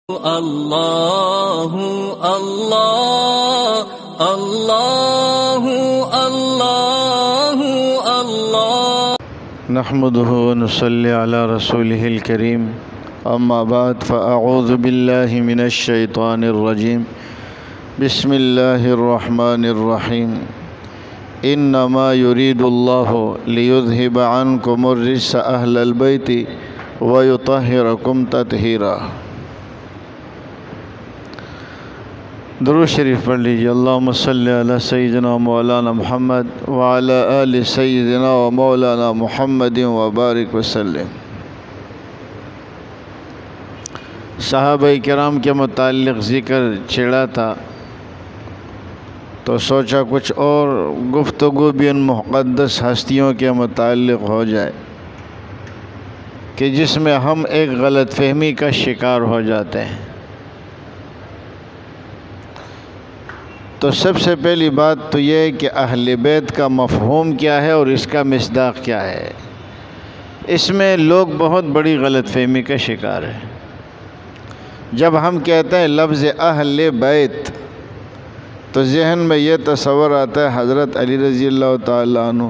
اللہ اللہ اللہ اللہ اللہ نحمده ونصلي على رسوله الكريم اما بعد فاعوذ بالله من الشيطان الرجيم بسم الله الرحمن الرحيم انما يريد الله ليذهب عنكم الرجس اهل البيت ويطهركم تطهيرا۔ درود شریف پڑھ لیجیے۔ اللہم صلی علی سیدنا مولانا محمد وعلی آل سیدنا و مولانا محمد وبارک وسلم۔ صحابہ کرام کے متعلق ذکر چھڑا تھا تو سوچا کچھ اور گفتگو بھی ان مقدس ہستیوں کے متعلق ہو جائے کہ جس میں ہم ایک غلط فہمی کا شکار ہو جاتے ہیں۔ تو سب سے پہلی بات تو یہ ہے کہ اہل بیت کا مفہوم کیا ہے اور اس کا مصداق کیا ہے۔ اس میں لوگ بہت بڑی غلط فہمی کا شکار ہیں۔ جب ہم کہتے ہیں لفظ اہل بیت تو ذہن میں یہ تصور آتا ہے حضرت علی رضی اللہ تعالیٰ عنہ،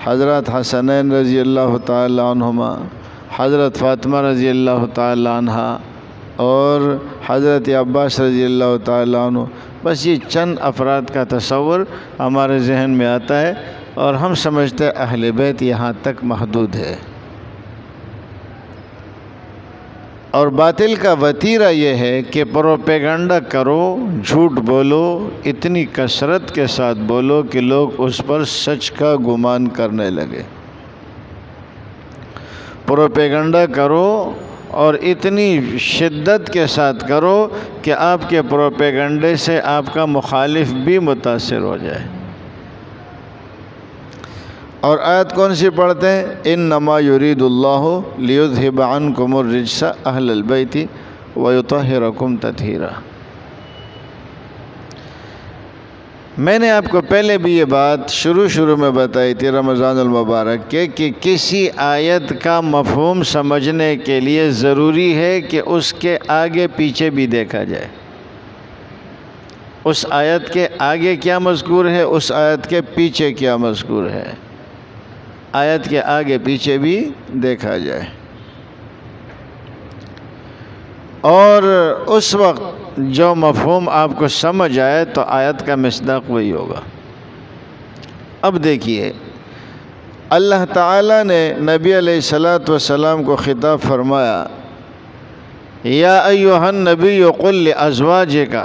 حضرت حسنین رضی اللہ تعالیٰ عنہما، حضرت فاطمہ رضی اللہ تعالیٰ عنہا اور حضرت عباس رضی اللہ تعالیٰ عنہ۔ بس یہ چند افراد کا تصور ہمارے ذہن میں آتا ہے اور ہم سمجھتے ہیں اہل بیت یہاں تک محدود ہے۔ اور باطل کا وتیرہ یہ ہے کہ پروپیگنڈا کرو، جھوٹ بولو، اتنی کثرت کے ساتھ بولو کہ لوگ اس پر سچ کا گمان کرنے لگے۔ پروپیگنڈا کرو اور اتنی شدت کے ساتھ کرو کہ آپ کے پروپیگنڈے سے آپ کا مخالف بھی متاثر ہو جائے۔ اور آیت کون سی پڑھتے ہیں؟ انما یرید اللہ لیذہب عنکم الرجس اہل البیت ویطہرکم تطہیرا۔ میں نے آپ کو پہلے بھی یہ بات شروع میں بتائی تھی رمضان المبارک کے کہ کسی آیت کا مفہوم سمجھنے کے لیے ضروری ہے کہ اس کے آگے پیچھے بھی دیکھا جائے۔ اس آیت کے آگے کیا مذکور ہے، اس آیت کے پیچھے کیا مذکور ہے، آیت کے آگے پیچھے بھی دیکھا جائے۔ اور اس وقت جو مفہوم آپ کو سمجھ آئے تو آیت کا مصداق وہی ہوگا۔ اب دیکھیے، اللہ تعالیٰ نے نبی علیہ السلام کو خطاب فرمایا، یا ایھا النبی قل لازواجک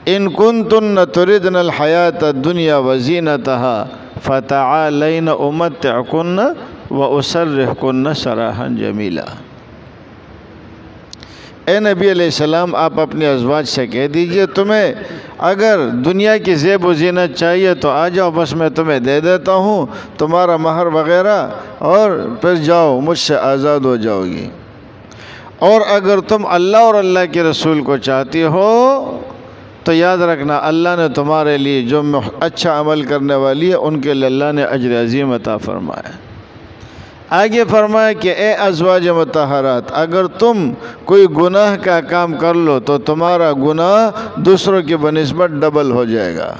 ان کنتن تردن الحیاۃ الدنیا وزینتها فتعالین امتعکن واسرحکن سراحا جمیلا۔ اے نبی علیہ السلام، آپ اپنے ازواج سے کہہ دیجئے تمہیں اگر دنیا کی زیب و زینت چاہیے تو آ جاؤ، بس میں تمہیں دے دیتا ہوں تمہارا مہر وغیرہ، اور پھر جاؤ مجھ سے آزاد ہو جاؤ گی۔ اور اگر تم اللہ اور اللہ کے رسول کو چاہتی ہو تو یاد رکھنا اللہ نے تمہارے لیے جو اچھا عمل کرنے والی ہے ان کے لیے اللہ نے اجر عظیم عطا فرمایا۔ آگے فرمایا کہ اے ازواج مطہرات، اگر تم کوئی گناہ کا کام کر لو تو تمہارا گناہ دوسروں کی بنسبت ڈبل ہو جائے گا۔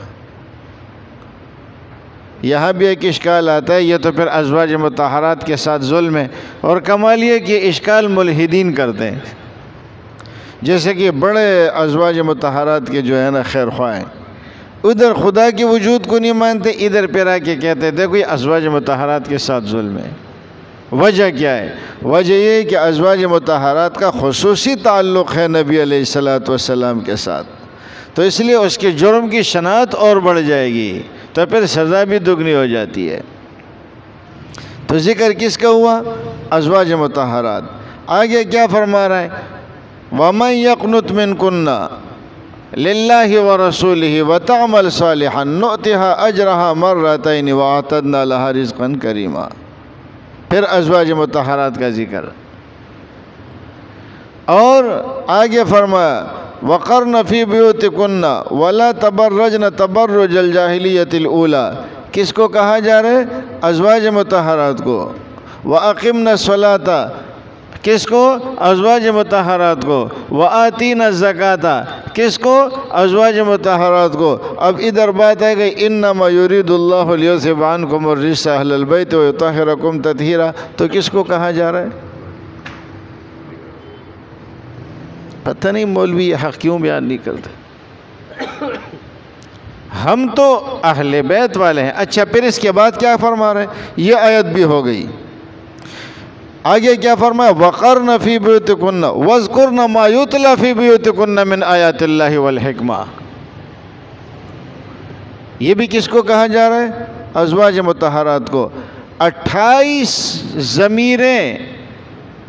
یہاں بھی ایک اشکال آتا ہے، یہ تو پھر ازواج مطہرات کے ساتھ ظلم ہے، اور کمال یہ کہ اشکال ملحدین کرتے ہیں، جیسے کہ بڑے ازواج مطہرات کے جو ہے نا خیر خواہ ہیں، ادھر خدا کے وجود کو نہیں مانتے، ادھر پیرا کے کہتے دیکھو یہ ازواج مطہرات کے ساتھ ظلم ہے۔ وجہ کیا ہے؟ وجہ یہ ہے کہ ازواج مطہرات کا خصوصی تعلق ہے نبی علیہ السلام کے ساتھ، تو اس لیے اس کے جرم کی شناخت اور بڑھ جائے گی، تو پھر سزا بھی دگنی ہو جاتی ہے۔ تو ذکر کس کا ہوا؟ ازواج مطہرات۔ آگے کیا فرما رہا ہے؟ وَمَن يَقْنُتْ مِنْكُنَّ لِلَّهِ وَرَسُولِهِ وَتَعْمَلْ صَالِحًا نُؤْتِهَا أَجْرَهَا مَرَّتَيْنِ وَأَعْتَدْنَا لَهَا رِزْقًا كَرِيمًا۔ پھر ازواج مطہرات کا ذکر، اور آگے فرمایا وَقَرْنَ فِي بُيُوتِكُنَّ وَلَا تَبَرَّجْنَ تَبَرُّجَ الْجَاهِلِيَّةِ الْأُولَى۔ کس کو کہا جا رہا ہے؟ ازواج مطہرات کو۔ وَأَقِمْنَ الصَّلَاةَ کس کو؟ ازواج مطہرات کو۔ وآتین الزکاۃ کس کو؟ ازواج مطہرات کو۔ اب ادھر بات ہے کہ انما یرید اللہ لیذھب عنکم الرجس اہل البیت ویطہرکم تطہیرا، تو کس کو کہا جا رہا ہے؟ پتہ نہیں مولوی یہ حق کیوں بیان نہیں کرتے۔ ہم تو اہل بیت والے ہیں۔ اچھا پھر اس کے بعد کیا فرما رہے ہیں؟ یہ آیت بھی ہو گئی، آگے کیا فرمایا؟ وَقَرْنَ فِي بُيُوتِكُنَّ وَاذْكُرْنَ مَا يُتْلَى فِي بُيُوتِكُنَّ مِنْ آيَاتِ اللَّهِ وَالْحِكْمَةِ۔ یہ بھی کس کو کہا جا رہا ہے؟ ازواج مطہرات کو۔ 28 ضمیریں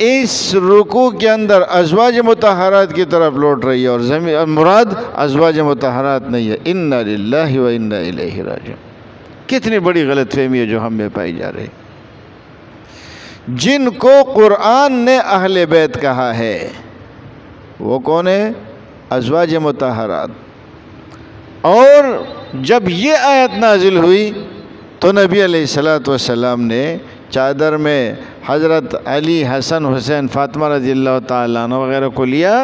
اس رکوع کے اندر ازواج مطہرات کی طرف لوٹ رہی ہے، اور مراد ازواج مطہرات نہیں ہے۔ اِنَّا لِلَّهِ وَإِنَّا إِلَيْهِ رَاجِعُونَ۔ کتنی بڑی غلط فہمی ہے جو ہم میں پائی جا رہی۔ جن کو قرآن نے اہل بیت کہا ہے وہ کون ہے؟ ازواج مطہرات۔ اور جب یہ آیت نازل ہوئی تو نبی علیہ السلام نے چادر میں حضرت علی، حسن، حسین، فاطمہ رضی اللہ تعالیٰ عنہ وغیرہ کو لیا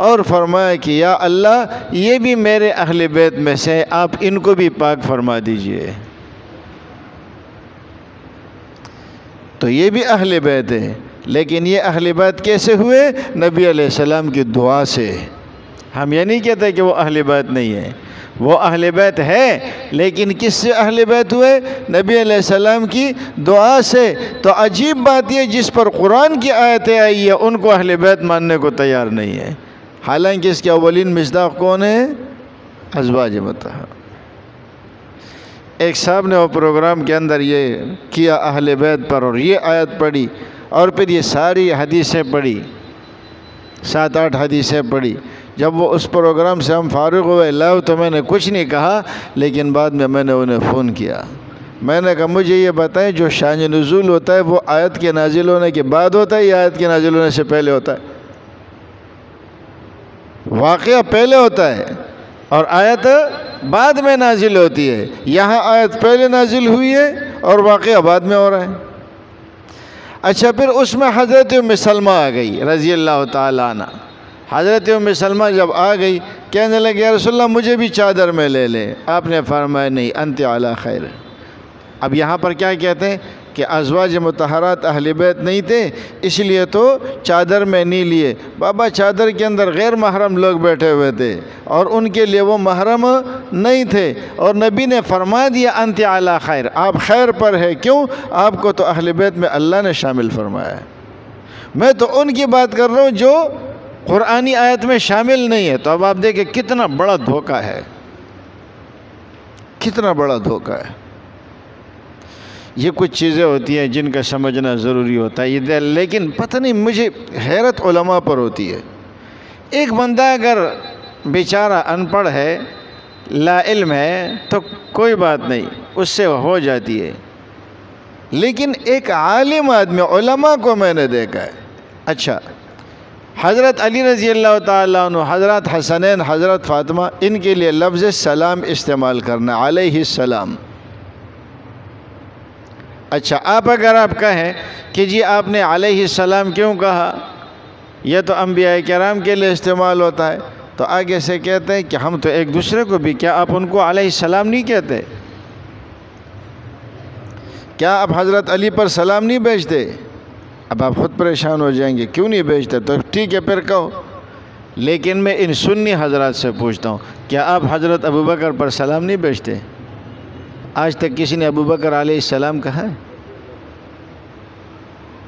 اور فرمایا کہ یا اللہ یہ بھی میرے اہل بیت میں سے، آپ ان کو بھی پاک فرما دیجئے۔ تو یہ بھی اہل بیت ہے، لیکن یہ اہل بیت کیسے ہوئے؟ نبی علیہ السلام کی دعا سے۔ ہم یہ نہیں کہتے کہ وہ اہل بیت نہیں ہے، وہ اہل بیت ہے، لیکن کس سے اہل بیت ہوئے؟ نبی علیہ السلام کی دعا سے۔ تو عجیب بات یہ جس پر قرآن کی آیتیں آئی ہے ان کو اہل بیت ماننے کو تیار نہیں ہے، حالانکہ اس کے اولین مصداق کون ہے؟ ازواج مطہرات۔ ایک صاحب نے وہ پروگرام کے اندر یہ کیا اہل بیت پر، اور یہ آیت پڑھی اور پھر یہ ساری حدیثیں پڑھی، 7-8 حدیثیں پڑھی۔ جب وہ اس پروگرام سے ہم فارغ ہوئے لائیو تو میں نے کچھ نہیں کہا، لیکن بعد میں نے انہیں فون کیا، میں نے کہا مجھے یہ بتائیں جو شان نزول ہوتا ہے وہ آیت کے نازل ہونے کے بعد ہوتا ہے یا آیت کے نازل ہونے سے پہلے ہوتا ہے؟ واقعہ پہلے ہوتا ہے اور آیت بعد میں نازل ہوتی ہے۔ یہاں آیت پہلے نازل ہوئی ہے اور واقعہ بعد میں ہو رہا ہے۔ اچھا پھر اس میں حضرت ام سلمہ آ گئی رضی اللہ تعالیٰ عنہ۔ حضرت ام سلمہ جب آ گئی کہنے لگے یا رسول اللہ مجھے بھی چادر میں لے لے۔ آپ نے فرمایا نہیں، انت علی خیر۔ اب یہاں پر کیا کہتے ہیں کہ ازواج مطہرات اہل بیت نہیں تھے اس لیے تو چادر میں نہیں لیے۔ بابا چادر کے اندر غیر محرم لوگ بیٹھے ہوئے تھے اور ان کے لیے وہ محرم نہیں تھے، اور نبی نے فرما دیا انت علی خیر، آپ خیر پر ہے۔ کیوں؟ آپ کو تو اہل بیت میں اللہ نے شامل فرمایا ہے۔ میں تو ان کی بات کر رہا ہوں جو قرآنی آیت میں شامل نہیں ہے۔ تو اب آپ دیکھیں کتنا بڑا دھوکہ ہے، کتنا بڑا دھوکہ ہے۔ یہ کچھ چیزیں ہوتی ہیں جن کا سمجھنا ضروری ہوتا ہے، لیکن پتہ نہیں مجھے حیرت علماء پر ہوتی ہے۔ ایک بندہ اگر بیچارہ ان پڑھ ہے، لا علم ہے تو کوئی بات نہیں، اس سے ہو جاتی ہے، لیکن ایک عالم آدمی، علماء کو میں نے دیکھا ہے۔ اچھا حضرت علی رضی اللہ تعالیٰ عنہ، حضرت حسنین، حضرت فاطمہ، ان کے لیے لفظ سلام استعمال کرنا، علیہ السلام۔ اچھا اگر آپ کہیں کہ جی آپ نے علیہ السلام کیوں کہا، یہ تو انبیاء کرام کے لیے استعمال ہوتا ہے، تو آگے سے کہتے ہیں کہ ہم تو ایک دوسرے کو بھی، کیا آپ ان کو علیہ السلام نہیں کہتے؟ کیا آپ حضرت علی پر سلام نہیں بھیجتے؟ اب آپ خود پریشان ہو جائیں گے کیوں نہیں بھیجتے، تو ٹھیک ہے پھر کہو، لیکن میں ان سنی حضرات سے پوچھتا ہوں کیا آپ حضرت ابوبکر پر سلام نہیں بھیجتے؟ آج تک کسی نے ابوبکر علیہ السلام کہا ہے؟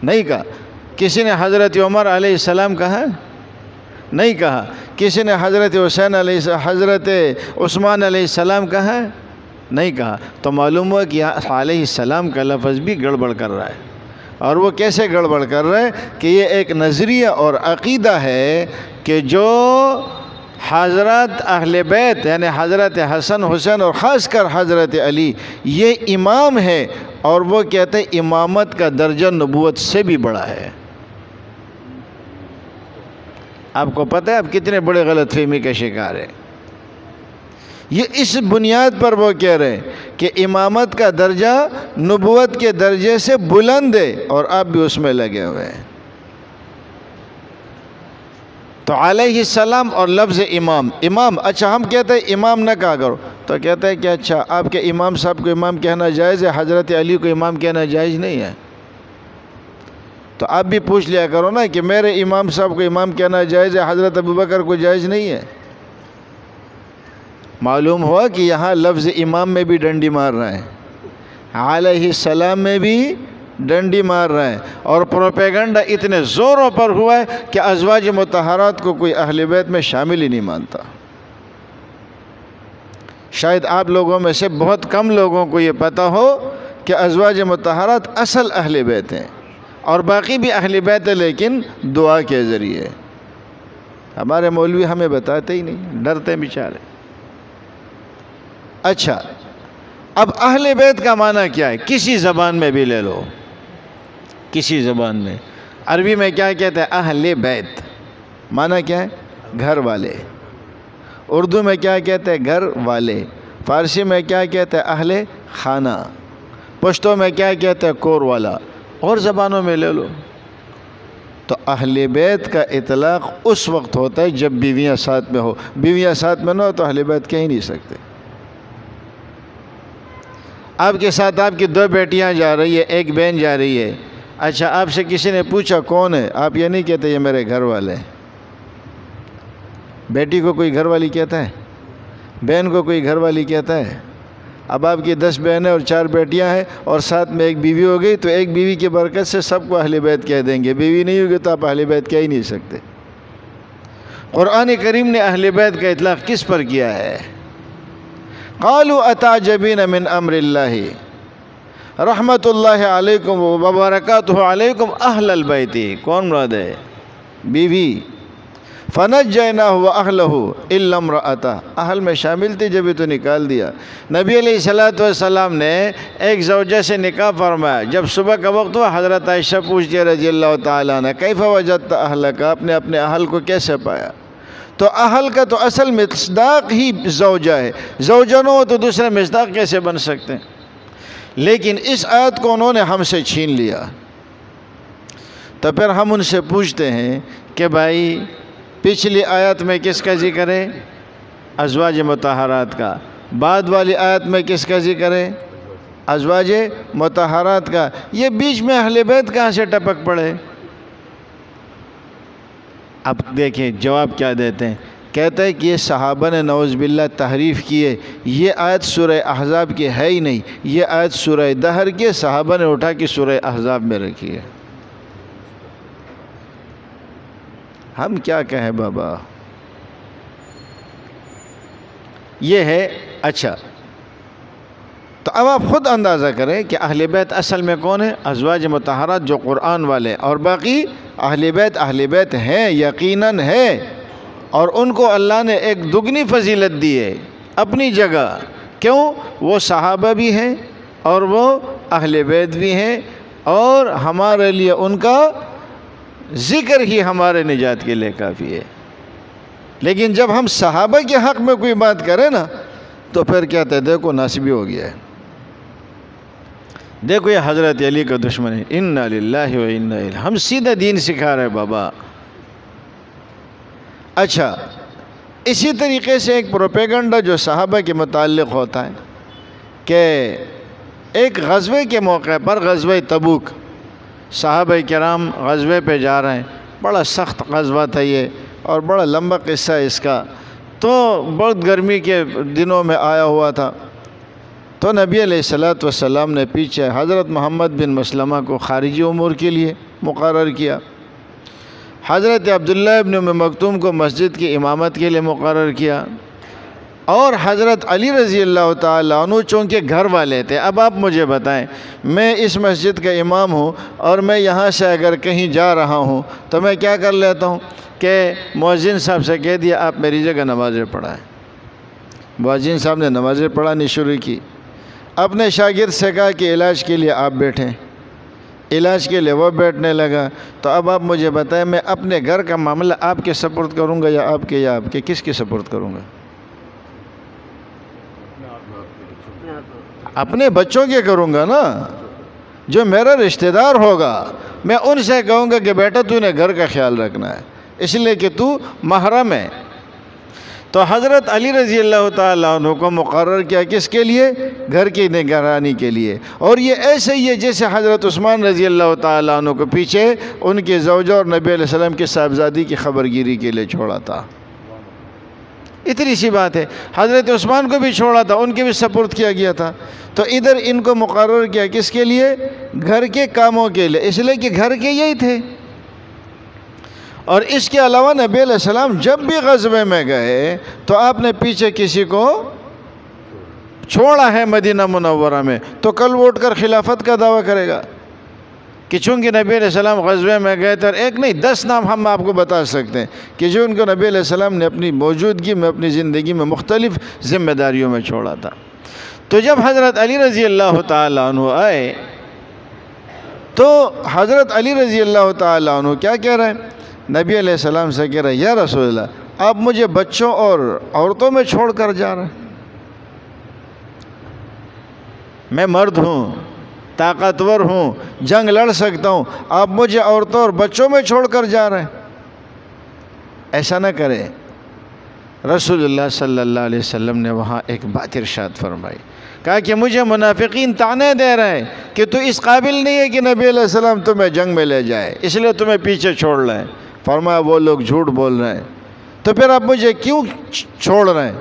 نہیں کہا۔ کسی نے حضرت عمر علیہ السلام کہا ہے؟ نہیں کہا۔ کسی نے حضرت حسین حضرت عثمان علیہ السلام کہا ہے؟ نہیں کہا۔ تو معلوم ہوا کہ علیہ السلام کا لفظ بھی گڑبڑ کر رہا ہے، اور وہ کیسے گڑبڑ کر رہا ہے کہ یہ ایک نظریہ اور عقیدہ ہے کہ جو حضرت اہل بیت یعنی حضرت حسن حسین اور خاص کر حضرت علی یہ امام ہے، اور وہ کہتے ہیں امامت کا درجہ نبوت سے بھی بڑا ہے۔ آپ کو پتہ ہے آپ کتنے بڑے غلط فہمی کا شکار ہے۔ یہ اس بنیاد پر وہ کہہ رہے ہیں کہ امامت کا درجہ نبوت کے درجے سے بلند ہے، اور آپ بھی اس میں لگے ہوئے ہیں۔ تو علیہ السلام اور لفظ امام، امام، اچھا ہم کہتے ہیں امام نہ کہا کرو، تو کہتے ہیں کہ اچھا آپ کے امام صاحب کو امام کہنا جائز ہے، حضرت علی کو امام کہنا جائز نہیں ہے؟ تو آپ بھی پوچھ لیا کرو نا کہ میرے امام صاحب کو امام کہنا جائز ہے، حضرت ابوبکر کو جائز نہیں ہے؟ معلوم ہوا کہ یہاں لفظ امام میں بھی ڈنڈی مار رہا ہے، علیہ السلام میں بھی ڈنڈی مار رہا ہے، اور پروپیگنڈا اتنے زوروں پر ہوا ہے کہ ازواج مطہرات کو کوئی اہل بیت میں شامل ہی نہیں مانتا۔ شاید آپ لوگوں میں سے بہت کم لوگوں کو یہ پتہ ہو کہ ازواج مطہرات اصل اہل بیت ہیں، اور باقی بھی اہل بیت ہے لیکن دعا کے ذریعے۔ ہمارے مولوی ہمیں بتاتے ہی نہیں، ڈرتے بیچارے۔ اچھا، اب اہل بیت کا معنی کیا ہے؟ کسی زبان میں بھی لے لو، کسی زبان میں۔ عربی میں کیا کہتے ہیں؟ اہل بیت، معنی کیا ہے؟ گھر والے۔ اردو میں کیا کہتے ہیں؟ گھر والے۔ فارسی میں کیا کہتے ہیں؟ اہل خانہ۔ پشتو میں کیا کہتے ہیں؟ کور والا۔ اور زبانوں میں لے لو۔ تو اہل بیت کا اطلاق اس وقت ہوتا ہے جب بیویاں ساتھ میں ہو، بیویاں ساتھ میں نہ ہو تو اہل بیت کہہ ہی نہیں سکتے۔ آپ کے ساتھ آپ کی 2 بیٹیاں جا رہی ہے، ایک بہن جا رہی ہے، اچھا آپ سے کسی نے پوچھا کون ہے، آپ یہ نہیں کہتے یہ میرے گھر والے ہیں۔ بیٹی کو کوئی گھر والی کہتا ہے؟ بہن کو کوئی گھر والی کہتا ہے؟ اب آپ کی 10 بہنیں اور 4 بیٹیاں ہیں اور ساتھ میں ایک بیوی ہو گئی، تو ایک بیوی کی برکت سے سب کو اہل بیت کہہ دیں گے، بیوی نہیں ہوگی تو آپ اہل بیت کہہ ہی نہیں سکتے۔ قرآن کریم نے اہل بیت کا اطلاق کس پر کیا ہے؟ قالوا اتعجبین من امر اللہ رحمت اللہ علیکم وبرکاتہ علیکم اہل البیت، کون مراد ہے؟ بیوی۔ فنجیناہ واہلہ الا امرأتہ، اہل میں شامل تھی جبھی تو نکال دیا۔ نبی علیہ السلام نے ایک زوجہ سے نکاح فرمایا، جب صبح کا وقت ہوا حضرت عائشہ پوچھتی ہے رضی اللہ تعالیٰ عنہ کیف وجدت اہلک، آپ نے اپنے اہل کو کیسے پایا؟ تو اہل کا تو اصل مصداق ہی زوجہ ہے، زوجہ نہ ہو تو دوسرے مصداق کیسے بن سکتے ہیں؟ لیکن اس آیت کو انہوں نے ہم سے چھین لیا۔ تو پھر ہم ان سے پوچھتے ہیں کہ بھائی پچھلی آیت میں کس کا ذکر ہے؟ ازواج مطہرات کا۔ بعد والی آیت میں کس کا ذکر ہے؟ ازواج مطہرات کا۔ یہ بیچ میں اہل بیت کہاں سے ٹپک پڑے؟ اب دیکھیں جواب کیا دیتے ہیں، کہتے ہیں کہ یہ صحابہ نے نعوذ باللہ تحریف کی ہے، یہ آیت سورہ احزاب کی ہے ہی نہیں، یہ آیت سورہ دہر کی، صحابہ نے اٹھا کے سورہ احزاب میں رکھی ہے۔ ہم کیا کہیں بابا؟ یہ ہے۔ اچھا تو اب آپ خود اندازہ کریں کہ اہل بیت اصل میں کون ہے؟ ازواج مطہرات جو قرآن والے، اور باقی اہل بیت ہیں، یقیناً ہے، اور ان کو اللہ نے ایک دگنی فضیلت دی ہے اپنی جگہ۔ کیوں؟ وہ صحابہ بھی ہیں اور وہ اہل بیت بھی ہیں، اور ہمارے لیے ان کا ذکر ہی ہمارے نجات کے لیے کافی ہے۔ لیکن جب ہم صحابہ کے حق میں کوئی بات کریں نا تو پھر کہتے ہیں دیکھو ناسبی ہو گیا ہے، دیکھو یہ حضرت علی کا دشمن ہے، انا للہ و انا الیہ۔ ہم سیدھا دین سکھا رہے بابا۔ اچھا اسی طریقے سے ایک پروپیگنڈا جو صحابہ کے متعلق ہوتا ہے کہ ایک غزوے کے موقع پر، غزوہ تبوک، صحابہ کرام غزوے پہ جا رہے ہیں، بڑا سخت غزوہ تھا یہ اور بڑا لمبا قصہ ہے اس کا، تو بہت گرمی کے دنوں میں آیا ہوا تھا، تو نبی علیہ السلام نے پیچھے حضرت محمد بن مسلمہ کو خارجی امور کے لیے مقرر کیا، حضرت عبداللہ ابن ام مکتوم کو مسجد کی امامت کے لیے مقرر کیا، اور حضرت علی رضی اللہ تعالیٰ عنہ چونکہ گھر والے تھے۔ اب آپ مجھے بتائیں، میں اس مسجد کا امام ہوں اور میں یہاں سے اگر کہیں جا رہا ہوں تو میں کیا کر لیتا ہوں کہ مؤذن صاحب سے کہہ دیا آپ میری جگہ نمازیں پڑھائیں۔ مؤذن صاحب نے نمازیں پڑھانی شروع کی، اپنے شاگرد سے کہا کہ علاج کے لیے آپ بیٹھیں، علاج کے لیے وہ بیٹھنے لگا۔ تو اب آپ مجھے بتائیں میں اپنے گھر کا معاملہ آپ کے سپرد کروں گا یا آپ کے کس کے سپرد کروں گا؟ اپنے بچوں کے کروں گا نا، جو میرا رشتہ دار ہوگا میں ان سے کہوں گا کہ بیٹا تو نے گھر کا خیال رکھنا ہے، اس لیے کہ تو محرم ہے۔ تو حضرت علی رضی اللہ تعالیٰ عنہ کو مقرر کیا کس کے لیے؟ گھر کی نگرانی کے لیے۔ اور یہ ایسے ہی ہے جیسے حضرت عثمان رضی اللہ تعالیٰ عنہ کو پیچھے ان کے زوجہ اور نبی علیہ السلام کی صاحبزادی کی خبرگیری کے لیے چھوڑا تھا۔ اتنی سی بات ہے، حضرت عثمان کو بھی چھوڑا تھا، ان کے بھی سپرد کیا گیا تھا۔ تو ادھر ان کو مقرر کیا کس کے لیے؟ گھر کے کاموں کے لیے، اس لیے کہ گھر کے یہی تھے۔ اور اس کے علاوہ نبی علیہ السلام جب بھی غزوے میں گئے تو آپ نے پیچھے کسی کو چھوڑا ہے مدینہ منورہ میں، تو کل وہ اٹھ کر خلافت کا دعویٰ کرے گا کہ چونکہ نبی علیہ السلام غزوے میں گئے تھے، ایک نہیں 10 نام ہم آپ کو بتا سکتے ہیں کہ جو ان کو نبی علیہ السلام نے اپنی موجودگی میں، اپنی زندگی میں مختلف ذمہ داریوں میں چھوڑا تھا۔ تو جب حضرت علی رضی اللہ تعالیٰ عنہ آئے تو حضرت علی رضی اللہ تعالیٰ عنہ کیا کہہ رہے ہیں؟ نبی علیہ السلام سے کہہ رہے ہیں یا رسول اللہ، آپ مجھے بچوں اور عورتوں میں چھوڑ کر جا رہے ہیں؟ میں مرد ہوں، طاقتور ہوں، جنگ لڑ سکتا ہوں، آپ مجھے عورتوں اور بچوں میں چھوڑ کر جا رہے ہیں؟ ایسا نہ کرے۔ رسول اللہ صلی اللہ علیہ وسلم نے وہاں ایک بات ارشاد فرمائی، کہا کہ مجھے منافقین طعنے دے رہے ہیں کہ تو اس قابل نہیں ہے کہ نبی علیہ السلام تمہیں جنگ میں لے جائے، اس لیے تمہیں پیچھے چھوڑ رہے ہیں۔ فرمایا وہ لوگ جھوٹ بول رہے ہیں، تو پھر آپ مجھے کیوں چھوڑ رہے ہیں؟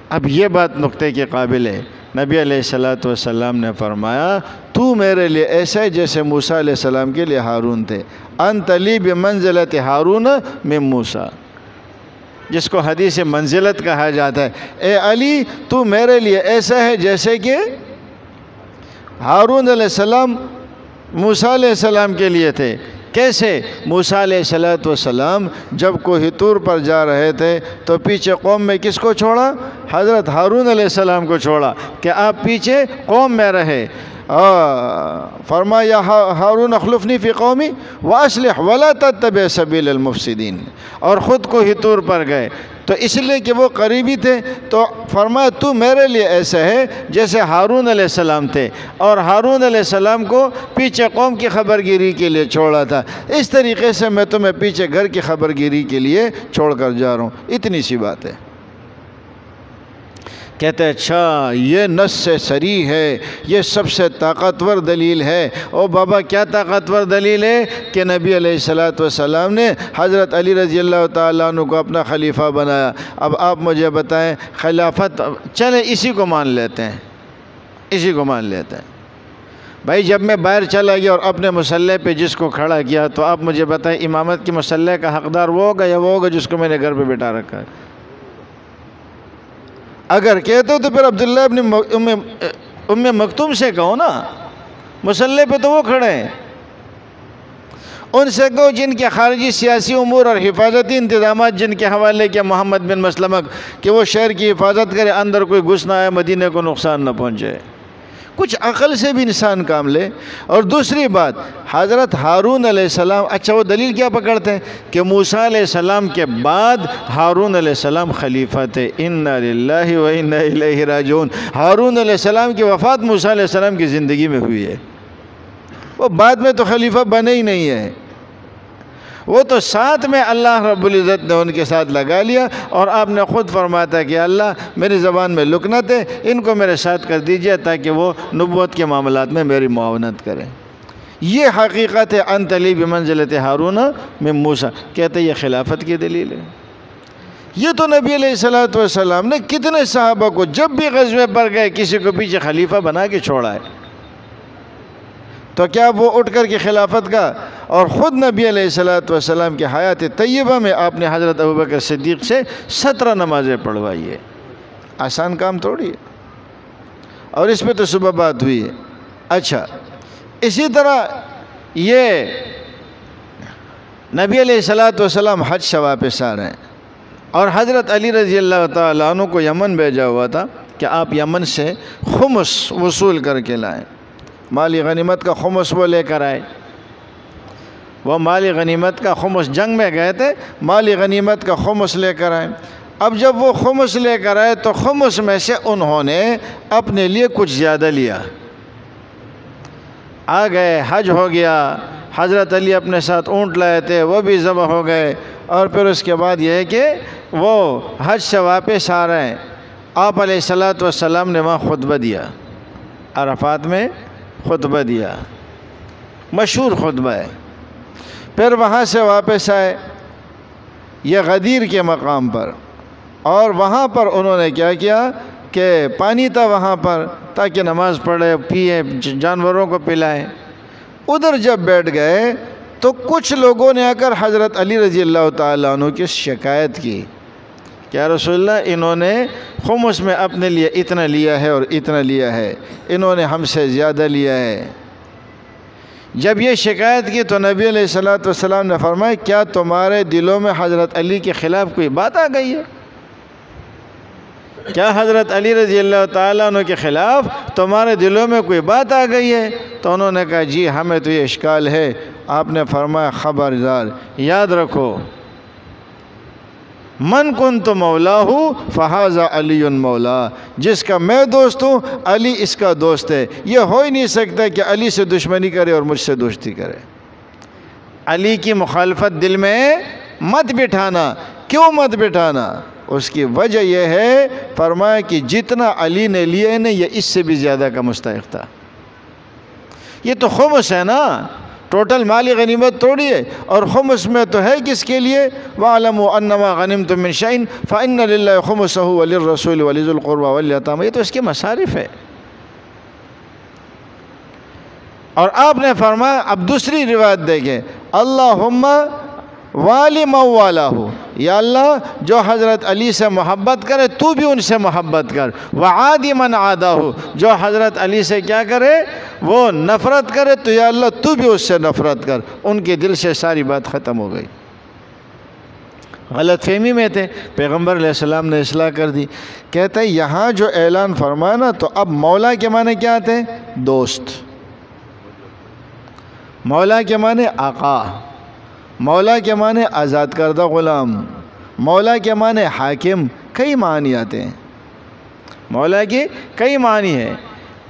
اب یہ بات نقطے کے قابل ہے۔ نبی علیہ السلام نے فرمایا تو میرے لیے ایسا ہے جیسے موسیٰ علیہ السلام کے لیے ہارون تھے، انت لی بمنزلت ہارون من موسیٰ، جس کو حدیث منزلت کہا جاتا ہے۔ اے علی تو میرے لیے ایسا ہے جیسے کہ ہارون علیہ السلام موسیٰ علیہ السلام کے لیے تھے۔ کیسے؟ موسیٰ علیہ السلام جب کوہ طور پر جا رہے تھے تو پیچھے قوم میں کس کو چھوڑا؟ حضرت ہارون علیہ السلام کو چھوڑا کہ آپ پیچھے قوم میں رہے۔ فرمایا ہارون اخلفنی فی قومی واصلح ولا تتبع سبیل المفسدین، اور خود کوہ طور پر گئے تو اس لیے کہ وہ قریبی تھے، تو فرمایا تو میرے لیے ایسا ہے جیسے ہارون علیہ السلام تھے، اور ہارون علیہ السلام کو پیچھے قوم کی خبرگیری کے لیے چھوڑا تھا، اس طریقے سے میں تمہیں پیچھے گھر کی خبرگیری کے لیے چھوڑ کر جا رہا ہوں۔ اتنی سی بات ہے۔ کہتے ہیں اچھا یہ نص سے صریح ہے، یہ سب سے طاقتور دلیل ہے۔ او بابا کیا طاقتور دلیل ہے؟ کہ نبی علیہ السلام نے حضرت علی رضی اللہ تعالیٰ عنہ کو اپنا خلیفہ بنایا۔ اب آپ مجھے بتائیں خلافت، چلیں اسی کو مان لیتے ہیں، اسی کو مان لیتے ہیں۔ بھائی جب میں باہر چلا گیا اور اپنے مسلح پہ جس کو کھڑا کیا تو آپ مجھے بتائیں امامت کی مسلح کا حقدار وہ ہوگا یا وہ ہوگا جس کو میں نے گھر پہ بٹھا رکھا ہے؟ اگر کہتے ہو تو پھر عبداللہ ابن ام مکتوم سے کہو نا، مسلح پہ تو وہ کھڑے ہیں، ان سے کہو جن کے خارجی سیاسی امور اور حفاظتی انتظامات جن کے حوالے کیا محمد بن مسلمہ کہ وہ شہر کی حفاظت کرے، اندر کوئی گھس نہ آئے، مدینے کو نقصان نہ پہنچے۔ کچھ عقل سے بھی انسان کام لے۔ اور دوسری بات حضرت ہارون علیہ السلام، اچھا وہ دلیل کیا پکڑتے ہیں کہ موسیٰ علیہ السلام کے بعد ہارون علیہ السلام خلیفہ تھے۔ انا للہ و انا الیہ راجعون۔ ہارون علیہ السلام کی وفات موسیٰ علیہ السلام کی زندگی میں ہوئی ہے، وہ بعد میں تو خلیفہ بنے ہی نہیں ہے، وہ تو ساتھ میں اللہ رب العزت نے ان کے ساتھ لگا لیا، اور آپ نے خود فرمایا تھا کہ اللہ میری زبان میں لکنت ہے، ان کو میرے ساتھ کر دیجئے تاکہ وہ نبوت کے معاملات میں میری معاونت کریں۔ یہ حقیقت ہے انت لی بمنزلت ہارون من موسیٰ۔ کہتے یہ خلافت کی دلیل ہے۔ یہ تو نبی علیہ السلام نے کتنے صحابہ کو جب بھی غزوے پر گئے کسی کو پیچھے خلیفہ بنا کے چھوڑا ہے، تو کیا وہ اٹھ کر کے خلافت کا؟ اور خود نبی علیہ السلام کی حیات طیبہ میں آپ نے حضرت ابوبکر صدیق سے 17 نمازیں پڑھوائی ہے۔ آسان کام تھوڑی ہے، اور اس پہ تو صبح بات ہوئی ہے۔ اچھا اسی طرح یہ نبی علیہ السلام حج سے واپس آ رہے ہیں، اور حضرت علی رضی اللہ تعالیٰ عنہ کو یمن بھیجا ہوا تھا کہ آپ یمن سے خمس وصول کر کے لائیں، مالی غنیمت کا خمس وہ لے کر آئے۔ وہ مالی غنیمت کا خمس، جنگ میں گئے تھے، مالی غنیمت کا خمس لے کر آئے۔ اب جب وہ خمس لے کر آئے تو خمس میں سے انہوں نے اپنے لیے کچھ زیادہ لیا، آ گئے، حج ہو گیا، حضرت علی اپنے ساتھ اونٹ لائے تھے وہ بھی ذبح ہو گئے، اور پھر اس کے بعد یہ ہے کہ وہ حج سے واپس آ رہے ہیں، آپ علیہ الصلوۃ والسلام نے وہاں خطبہ دیا، عرفات میں خطبہ دیا، مشہور خطبہ ہے۔ پھر وہاں سے واپس آئے یہ غدیر کے مقام پر، اور وہاں پر انہوں نے کیا کیا کہ پانی تھا وہاں پر تاکہ نماز پڑھے، پیے، جانوروں کو پلائیں۔ ادھر جب بیٹھ گئے تو کچھ لوگوں نے آ کر حضرت علی رضی اللہ تعالیٰ عنہ کی شکایت کی کہ یا رسول اللہ انہوں نے خمس میں اپنے لیے اتنا لیا ہے اور اتنا لیا ہے، انہوں نے ہم سے زیادہ لیا ہے۔ جب یہ شکایت کی تو نبی علیہ الصلوۃ والسلام نے فرمایا کیا تمہارے دلوں میں حضرت علی کے خلاف کوئی بات آ گئی ہے؟ کیا حضرت علی رضی اللہ تعالیٰ عنہ کے خلاف تمہارے دلوں میں کوئی بات آ گئی ہے؟ تو انہوں نے کہا جی ہمیں تو یہ اشکال ہے۔ آپ نے فرمایا خبردار، یاد رکھو من کنت مولاہ فہذا علی مولا، جس کا میں دوست ہوں علی اس کا دوست ہے۔ یہ ہو ہی نہیں سکتا کہ علی سے دشمنی کرے اور مجھ سے دوستی کرے۔ علی کی مخالفت دل میں مت بٹھانا۔ کیوں مت بٹھانا؟ اس کی وجہ یہ ہے فرمایا کہ جتنا علی نے لیا ہے یہ اس سے بھی زیادہ کا مستحق تھا۔ یہ تو خمس ہے نا، ٹوٹل مالی غنیمت توڑی ہے، اور خمس میں تو ہے کس کے لیے؟ وَاعْلَمُوا أَنَّمَا غَنِمْتُم مِّن شَيْءٍ فَإِنَّ لِلَّهِ خُمُسَهُ وَلِلرَّسُولِ وَلِذِي الْقُرْبَى وَالْيَتَامَى، یہ تو اس کے مصارف ہے۔ اور آپ نے فرمایا، اب دوسری روایت دیکھیں، اللہم والی موالہ، یا اللہ جو حضرت علی سے محبت کرے تو بھی ان سے محبت کر، وعادی من عادہ، جو حضرت علی سے کیا کرے وہ نفرت کرے تو یا اللہ تو بھی اس سے نفرت کر۔ ان کے دل سے ساری بات ختم ہو گئی، غلط فہمی میں تھے، پیغمبر علیہ السلام نے اصلاح کر دی۔ کہتے ہیں یہاں جو اعلان فرمایا نا تو اب مولا کے معنی کیا آتے ہیں؟ دوست۔ مولا کے معنی آقا، مولا کے معنی آزاد کردہ غلام، مولا کے معنی حاکم، کئی معنی آتے ہیں۔ مولا کی کئی معنی ہے۔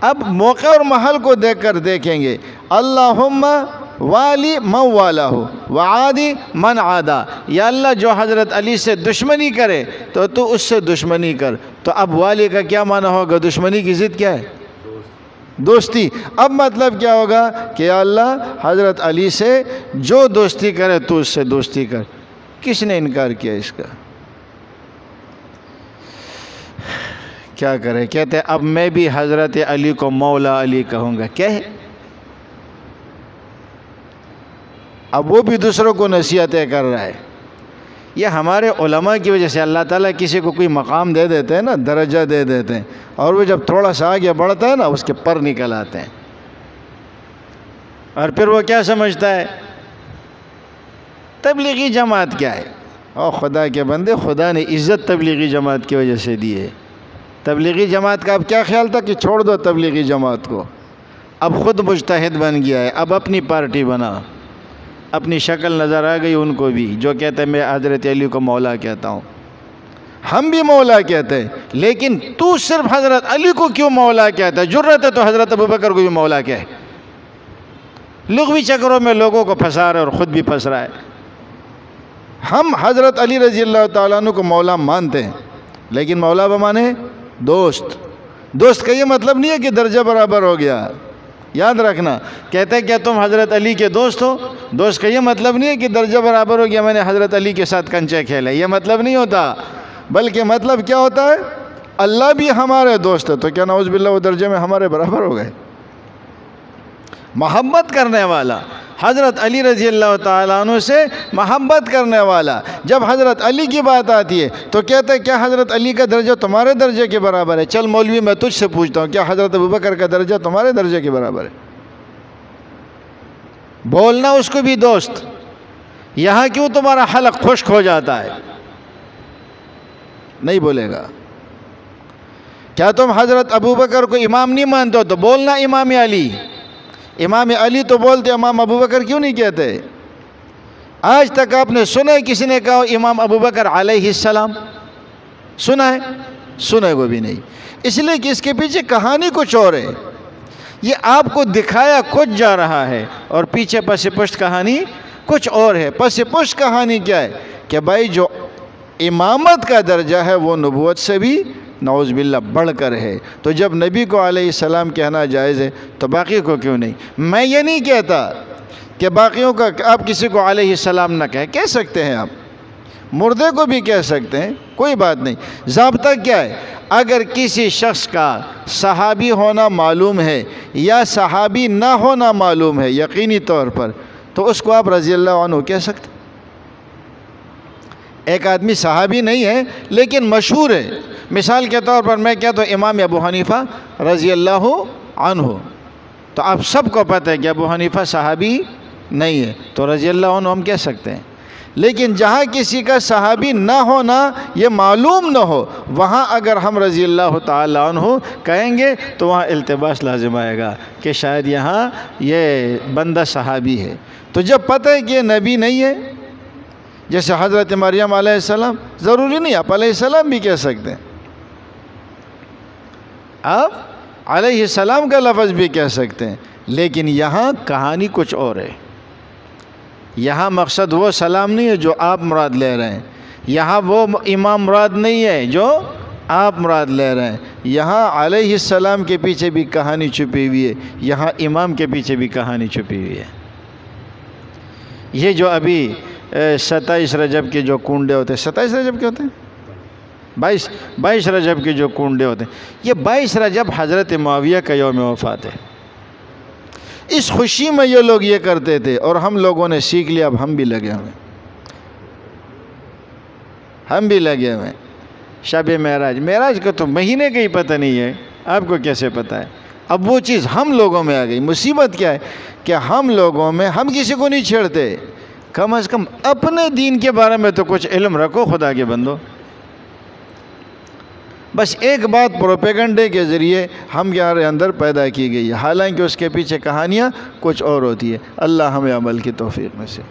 اب موقع اور محل کو دیکھ کر دیکھیں گے، اللہم والی من والہ وعادی من عادا، یا اللہ جو حضرت علی سے دشمنی کرے تو تو اس سے دشمنی کر۔ تو اب والی کا کیا معنی ہوگا؟ دشمنی کی ضد کیا ہے؟ دوستی۔ اب مطلب کیا ہوگا کہ یا اللہ حضرت علی سے جو دوستی کرے تو اس سے دوستی کر۔ کس نے انکار کیا اس کا؟ کیا کرے؟ کہتے ہیں اب میں بھی حضرت علی کو مولا علی کہوں گا۔ کیا ہے؟ اب وہ بھی دوسروں کو نصیحتیں کر رہا ہے۔ یہ ہمارے علماء کی وجہ سے اللہ تعالیٰ کسی کو کوئی مقام دے دیتے ہیں نا، درجہ دے دیتے ہیں، اور وہ جب تھوڑا سا آگے بڑھتا ہے نا اس کے پر نکل آتے ہیں، اور پھر وہ کیا سمجھتا ہے؟ تبلیغی جماعت کیا ہے؟ او خدا کے بندے، خدا نے عزت تبلیغی جماعت کی وجہ سے دی ہے۔ تبلیغی جماعت کا اب کیا خیال تھا کہ چھوڑ دو تبلیغی جماعت کو، اب خود مجتہد بن گیا ہے، اب اپنی پارٹی بنا، اپنی شکل نظر آ گئی ان کو بھی، جو کہتے ہیں میں حضرت علی کو مولا کہتا ہوں۔ ہم بھی مولا کہتے ہیں، لیکن تو صرف حضرت علی کو کیوں مولا کہتا ہے؟ جرأت ہے تو حضرت ابوبکر کو بھی مولا کہے۔ لغوی چکروں میں لوگوں کو پھنسا رہا ہے اور خود بھی پھنس رہا ہے۔ ہم حضرت علی رضی اللہ تعالیٰ عنہ کو مولا مانتے ہیں، لیکن مولا بمانے دوست۔ دوست کا یہ مطلب نہیں ہے کہ درجہ برابر ہو گیا، یاد رکھنا۔ کہتے ہیں کیا تم حضرت علی کے دوست ہو؟ دوست کا یہ مطلب نہیں ہے کہ درجہ برابر ہو گیا، میں نے حضرت علی کے ساتھ کنچے کھیلے، یہ مطلب نہیں ہوتا۔ بلکہ مطلب کیا ہوتا ہے؟ اللہ بھی ہمارے دوست ہے، تو کیا نعوذ باللہ وہ درجے میں ہمارے برابر ہو گئے؟ محبت کرنے والا، حضرت علی رضی اللہ تعالیٰ عنہ سے محبت کرنے والا، جب حضرت علی کی بات آتی ہے تو کہتا ہے کیا حضرت علی کا درجہ تمہارے درجے کے برابر ہے؟ چل مولوی میں تجھ سے پوچھتا ہوں، کیا حضرت ابوبکر کا درجہ تمہارے درجے کے برابر ہے؟ بولنا اس کو بھی دوست۔ یہاں کیوں تمہارا حلق خشک ہو جاتا ہے؟ نہیں بولے گا۔ کیا تم حضرت ابوبکر کو امام نہیں مانتے ہو؟ تو بولنا امام علی۔ امام علی تو بولتے، امام ابوبکر کیوں نہیں کہتے؟ آج تک آپ نے سنا ہے کسی نے کہا امام ابوبکر علیہ السلام؟ سنا ہے؟ سنا وہ بھی نہیں، اس لیے کہ اس کے پیچھے کہانی کچھ اور ہے۔ یہ آپ کو دکھایا کچھ جا رہا ہے اور پیچھے پس پشت کہانی کچھ اور ہے۔ پس پشت کہانی کیا ہے کہ بھائی جو امامت کا درجہ ہے وہ نبوت سے بھی نعوذ باللہ بڑھ کر ہے، تو جب نبی کو علیہ السلام کہنا جائز ہے تو باقی کو کیوں نہیں؟ میں یہ نہیں کہتا کہ باقیوں کا آپ کسی کو علیہ السلام نہ کہہ سکتے ہیں، آپ مردے کو بھی کہہ سکتے ہیں، کوئی بات نہیں۔ ضابطہ کیا ہے؟ اگر کسی شخص کا صحابی ہونا معلوم ہے یا صحابی نہ ہونا معلوم ہے یقینی طور پر، تو اس کو آپ رضی اللہ عنہ کہہ سکتے۔ ایک آدمی صحابی نہیں ہے لیکن مشہور ہے، مثال کے طور پر میں کہتا ہوں امام ابو حنیفہ رضی اللہ عنہ، تو آپ سب کو پتہ ہے کہ ابو حنیفہ صحابی نہیں ہے، تو رضی اللہ عنہ ہم کہہ سکتے ہیں۔ لیکن جہاں کسی کا صحابی نہ ہونا یہ معلوم نہ ہو، وہاں اگر ہم رضی اللہ تعالی عنہ کہیں گے تو وہاں التباس لازم آئے گا کہ شاید یہاں یہ بندہ صحابی ہے۔ تو جب پتہ ہے کہ یہ نبی نہیں ہے، جیسے حضرت مریم علیہ السلام، ضروری نہیں آپ علیہ السلام بھی کہہ سکتے ہیں، آپ علیہ السلام کا لفظ بھی کہہ سکتے ہیں، لیکن یہاں کہانی کچھ اور ہے۔ یہاں مقصد وہ سلام نہیں ہے جو آپ مراد لے رہے ہیں، یہاں وہ امام مراد نہیں ہے جو آپ مراد لے رہے ہیں، یہاں علیہ السلام کے پیچھے بھی کہانی چھپی ہوئی ہے، یہاں امام کے پیچھے بھی کہانی چھپی ہوئی ہے۔ یہ جو ابھی 27 رجب کے جو کنڈے ہوتے ہیں، 27 رجب کے ہوتے ہیں، 22 رجب کے جو کنڈے ہوتے ہیں، یہ 22 رجب حضرت معاویہ کا یوم وفات ہے۔ اس خوشی میں یہ لوگ یہ کرتے تھے اور ہم لوگوں نے سیکھ لیا، اب ہم بھی لگے ہوئے ہیں۔ شب معراج کا تو مہینے کا ہی پتہ نہیں ہے، آپ کو کیسے پتہ ہے؟ اب وہ چیز ہم لوگوں میں آ گئی۔ مصیبت کیا ہے کہ ہم لوگوں میں، ہم کسی کو نہیں چھیڑتے، کم از کم اپنے دین کے بارے میں تو کچھ علم رکھو خدا کے بندو۔ بس ایک بات پروپیگنڈے کے ذریعے ہمارے اندر پیدا کی گئی ہے، حالانکہ اس کے پیچھے کہانیاں کچھ اور ہوتی ہے۔ اللہ ہمیں عمل کی توفیق میں سے